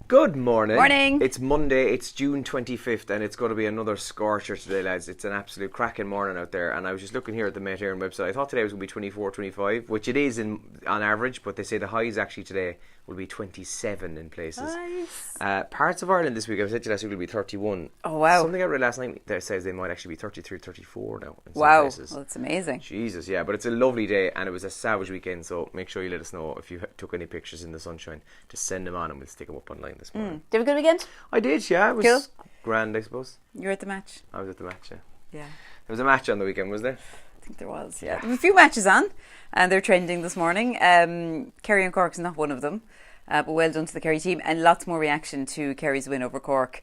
Good morning. Morning. It's Monday, it's June 25th, and it's going to be another scorcher today, lads. It's an absolute cracking morning out there, and I was just looking here at the Met Éireann website. I thought today was going to be 24, 25, which it is on average, but they say the highs actually today will be 27 in places. Nice. Parts of Ireland this week, I said to you last week, will be 31. Oh, wow. Something I read last night that says they might actually be 33, 34 now in some Wow. places. Well, that's amazing. Jesus, yeah, but it's a lovely day, and it was a savage weekend, so make sure you let us know if you took any pictures in the sunshine. Just send them on and we'll stick them up online this morning. Did you have a good weekend? I did, yeah. It was Cool. grand, I suppose. You were at the match? I was at the match, yeah. Yeah. There was a match on the weekend, was there? I think there was, yeah. There were a few matches on, and they're trending this morning. Kerry and Cork's not one of them, but well done to the Kerry team, and lots more reaction to Kerry's win over Cork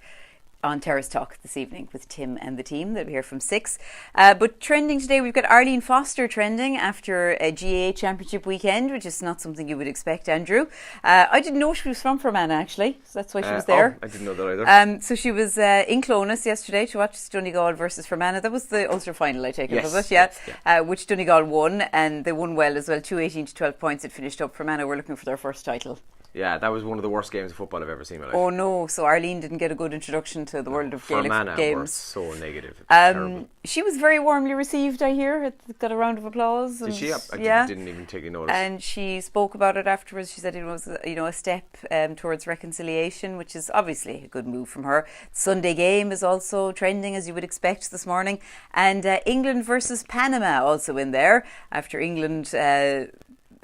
on Terrace Talk this evening with Tim and the team. They'll be here from 6. But trending today, we've got Arlene Foster trending after a GAA Championship weekend, which is not something you would expect, Andrew. I didn't know she was from Fermanagh, actually, so that's why she was there. I didn't know that either. So she was in Clonus yesterday to watch Donegal versus Fermanagh. That was the Ulster final, I take it, was it? Yeah. Yes. Which Donegal won, and they won well as well. 2-18 to 12 points it finished up. Fermanagh were looking for their first title. Yeah, that was one of the worst games of football I've ever seen in my life. Oh no, so Arlene didn't get a good introduction to the world of Gaelic Fermanagh games. were so negative. Terrible. She was very warmly received, I hear. Got a round of applause. Did she? Yeah. Didn't even take a notice. And she spoke about it afterwards. She said it was, a step towards reconciliation, which is obviously a good move from her. Sunday game is also trending, as you would expect, this morning. And England versus Panama also in there after England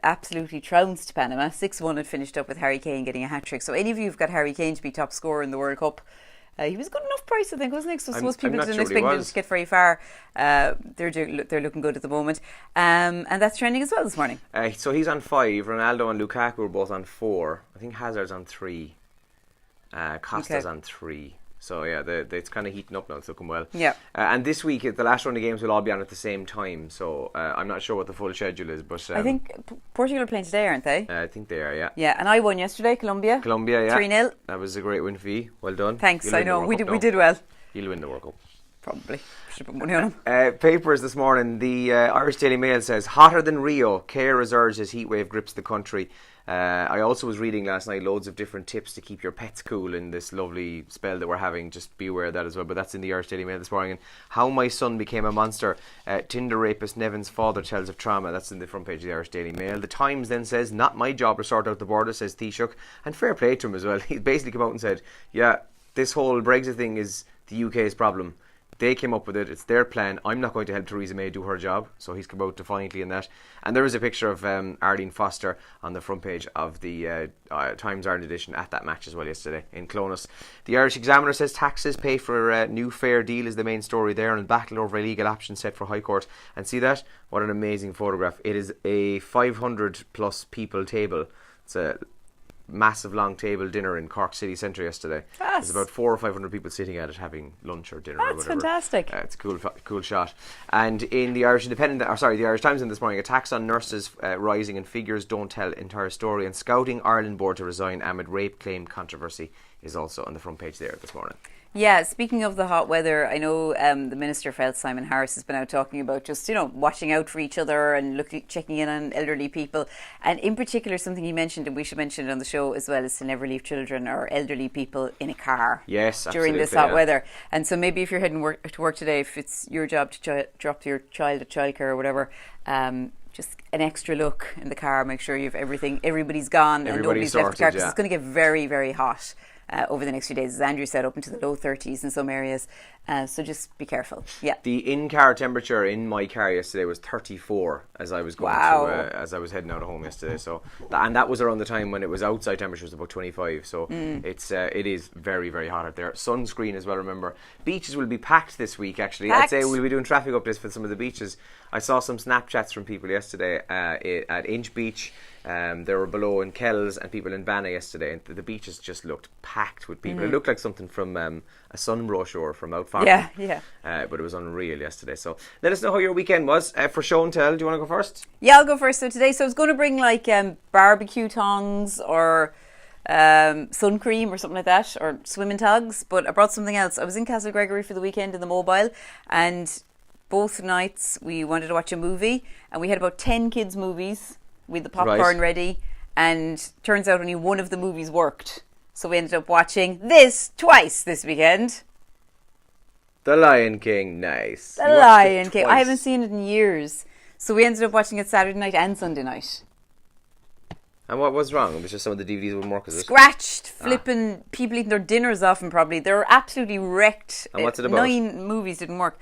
absolutely trounced Panama. 6-1 had finished up with Harry Kane getting a hat-trick. So any of you who've got Harry Kane to be top scorer in the World Cup, he was a good enough price, I think, wasn't he? So most people didn't expect him to get very far. They're looking good at the moment. And that's trending as well this morning. So he's on 5. Ronaldo and Lukaku are both on 4. I think Hazard's on 3. Costa's on 3. So yeah, it's kind of heating up now. It's looking well. Yeah. And this week, the last round of games will all be on at the same time. So I'm not sure what the full schedule is, but I think Portugal are playing today, aren't they? I think they are. Yeah. Yeah, and I won yesterday, Colombia. Yeah. 3-0. That was a great win for you. Well done. Thanks. I know we did well. You'll win the World Cup. Probably. Should put money on them. Papers this morning. The Irish Daily Mail says hotter than Rio. Care is urged as heat wave grips the country. I also was reading last night loads of different tips to keep your pets cool in this lovely spell that we're having. Just be aware of that as well. But that's in the Irish Daily Mail this morning. And how my son became a monster. Tinder rapist Nevin's father tells of trauma. That's in the front page of the Irish Daily Mail. The Times then says, not my job to sort out the border, says Taoiseach. And fair play to him as well. He basically come out and said, yeah, this whole Brexit thing is the UK's problem. They came up with it. It's their plan. I'm not going to help Theresa May do her job. So he's come out defiantly in that. And there is a picture of Arlene Foster on the front page of the Times Ireland edition at that match as well yesterday in Clonus. The Irish Examiner says taxes pay for a new fair deal is the main story there, and battle over illegal options set for High Court. And see that? What an amazing photograph. It is a 500 plus people table. It's a massive long table dinner in Cork city centre yesterday. There's about 400 or 500 people sitting at it having lunch or dinner or whatever. That's fantastic. It's a cool shot. And in the Irish the Irish Times in this morning, attacks on nurses rising and figures don't tell entire story, and Scouting Ireland board to resign amid rape claim controversy is also on the front page there this morning. Yeah, speaking of the hot weather, I know the Minister for Health, Simon Harris, has been out talking about just, watching out for each other and checking in on elderly people. And in particular, something he mentioned, and we should mention it on the show as well, is to never leave children or elderly people in a car. Yes, during this hot weather. And so maybe if you're heading to work today, if it's your job to drop your child at childcare or whatever, just an extra look in the car, make sure you have everything, everybody's gone and nobody's left the car, because it's going to get very, very hot over the next few days, as Andrew said, up into the low 30s in some areas. So just be careful. Yeah. The in-car temperature in my car yesterday was 34 as I was going as I was heading out of home yesterday. So that was around the time when it was outside temperature was about 25. So it is very, very hot out there. Sunscreen as well. Remember, beaches will be packed this week. Actually, I'd say we'll be doing traffic updates for some of the beaches. I saw some Snapchats from people yesterday at Inch Beach. There were below in Kells and people in Banna yesterday, and the beaches just looked packed with people. It looked like something from a sun brochure from out Farm. Yeah. But it was unreal yesterday. So let us know how your weekend was. For show and tell, do you want to go first? Yeah, I'll go first. So today, I was going to bring like barbecue tongs or sun cream or something like that, or swimming togs, but I brought something else. I was in Castle Gregory for the weekend in the mobile, and both nights we wanted to watch a movie, and we had about 10 kids' movies. We had the popcorn ready, and turns out only one of the movies worked. So we ended up watching this twice this weekend. The Lion King, nice. The Lion King. I haven't seen it in years. So we ended up watching it Saturday night and Sunday night. And what was wrong? It was just some of the DVDs wouldn't work, is it? Scratched, flipping, people eating their dinners off them probably. They were absolutely wrecked. And what's it about? 9 movies didn't work.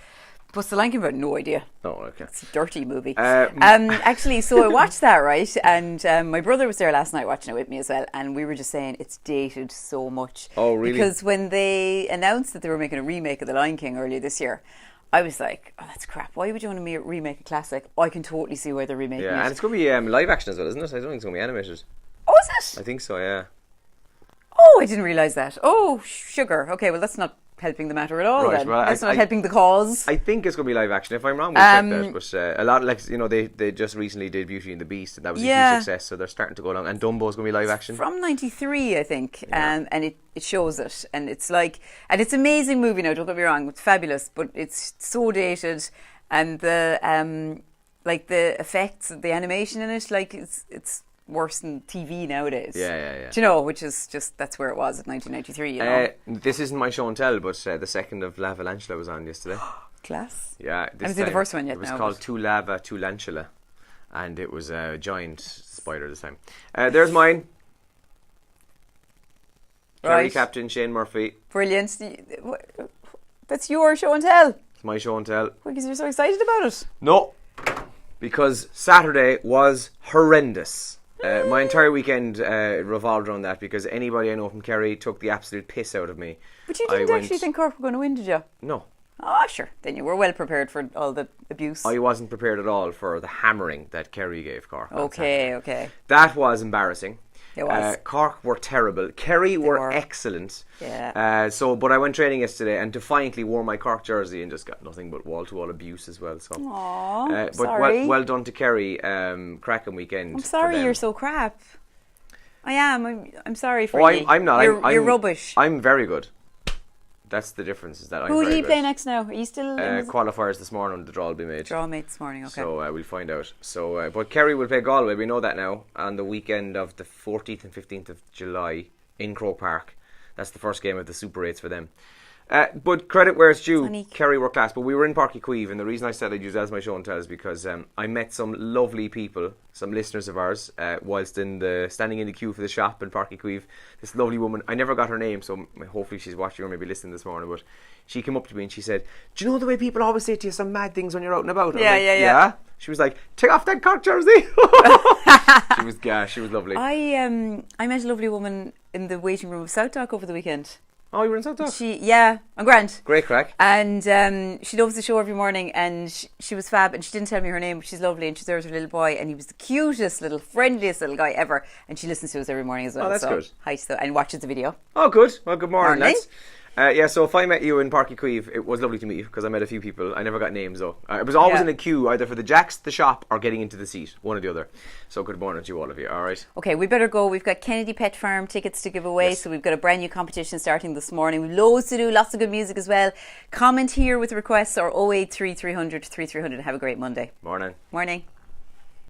What's the Lion King about? No idea. Oh, okay. It's a dirty movie. Actually, so I watched that, right? And my brother was there last night watching it with me as well. And we were just saying it's dated so much. Oh, really? Because when they announced that they were making a remake of The Lion King earlier this year, I was like, oh, that's crap. Why would you want to remake a classic? I can totally see why they're remaking it. Yeah, and it's going to be live action as well, isn't it? I don't think it's going to be animated. Oh, is it? I think so, yeah. Oh, I didn't realise that. Oh, sugar. Okay, well, that's not helping the matter at all then. Well, that's not helping the cause. I think it's going to be live action. If I'm wrong, we'll check that. But a lot, like, you know, they just recently did Beauty and the Beast, and that was a huge success, so they're starting to go along. And Dumbo's going to be live action. From 93, I think, and it shows it. And it's like, and it's an amazing movie now, don't get me wrong, it's fabulous, but it's so dated, and the effects, the animation in it, like, it's worse than TV nowadays. Yeah. Do you know, which is just, that's where it was in 1993, you know. This isn't my show and tell, but the second of La Valantula was on yesterday. Class. Yeah. I haven't seen the first one yet. It was called Tu Lava, Tu Lantula, and it was a giant spider this time. There's mine. Kerry captain Shane Murphy. Brilliant. That's your show and tell. It's my show and tell. Because you're so excited about it. No, because Saturday was horrendous. My entire weekend revolved around that, because anybody I know from Kerry took the absolute piss out of me. But you didn't actually think Cork were going to win, did you? No. Oh, sure. Then you were well prepared for all the abuse. I wasn't prepared at all for the hammering that Kerry gave Cork. Okay. That was embarrassing. It was. Cork were terrible. Kerry were excellent. Yeah. But I went training yesterday and defiantly wore my Cork jersey and just got nothing but wall-to-wall abuse as well. So. Aww, but sorry. well done to Kerry. Cracking weekend. I'm sorry you're so crap. I am. I'm sorry for you. I'm not. You're rubbish. I'm very good. That's the difference. Is that Who do you play next now? Are you still qualifiers this morning? The draw will be made. Draw made this morning. Okay. So we'll find out. So, but Kerry will play Galway. We know that now on the weekend of the 14th and 15th of July in Croke Park. That's the first game of the Super 8s for them. But credit where it's due, Funny. Kerry were class. But we were in Páirc Uí Chaoimh, and the reason I said I'd use that as my show and tell is because I met some lovely people, some listeners of ours, whilst standing in the queue for the shop in Páirc Uí Chaoimh. This lovely woman, I never got her name, so hopefully she's watching or maybe listening this morning, but she came up to me and she said, "Do you know the way people always say to you some mad things when you're out and about?" Yeah. She was like, "Take off that Cork jersey." She was lovely. I met a lovely woman in the waiting room of South Dock over the weekend. Oh, you were in South Dock? I'm grand. Great crack. And she loves the show every morning, and she was fab, and she didn't tell me her name, but she's lovely, and she's there with her little boy, and he was the cutest little, friendliest little guy ever, and she listens to us every morning as well. Oh, that's good. Hi, and watches the video. Oh, good. Well, good morning, lads. So if I met you in Páirc Uí Chaoimh, it was lovely to meet you, because I met a few people. I never got names though. I was always in a queue either for the jacks, the shop, or getting into the seat, one or the other. So good morning to you, all of you. All right. Okay, we better go. We've got Kennedy Pet Farm tickets to give away, so we've got a brand new competition starting this morning. We've loads to do, lots of good music as well. Comment here with requests or 083 300 3300. Have a great Monday. Morning.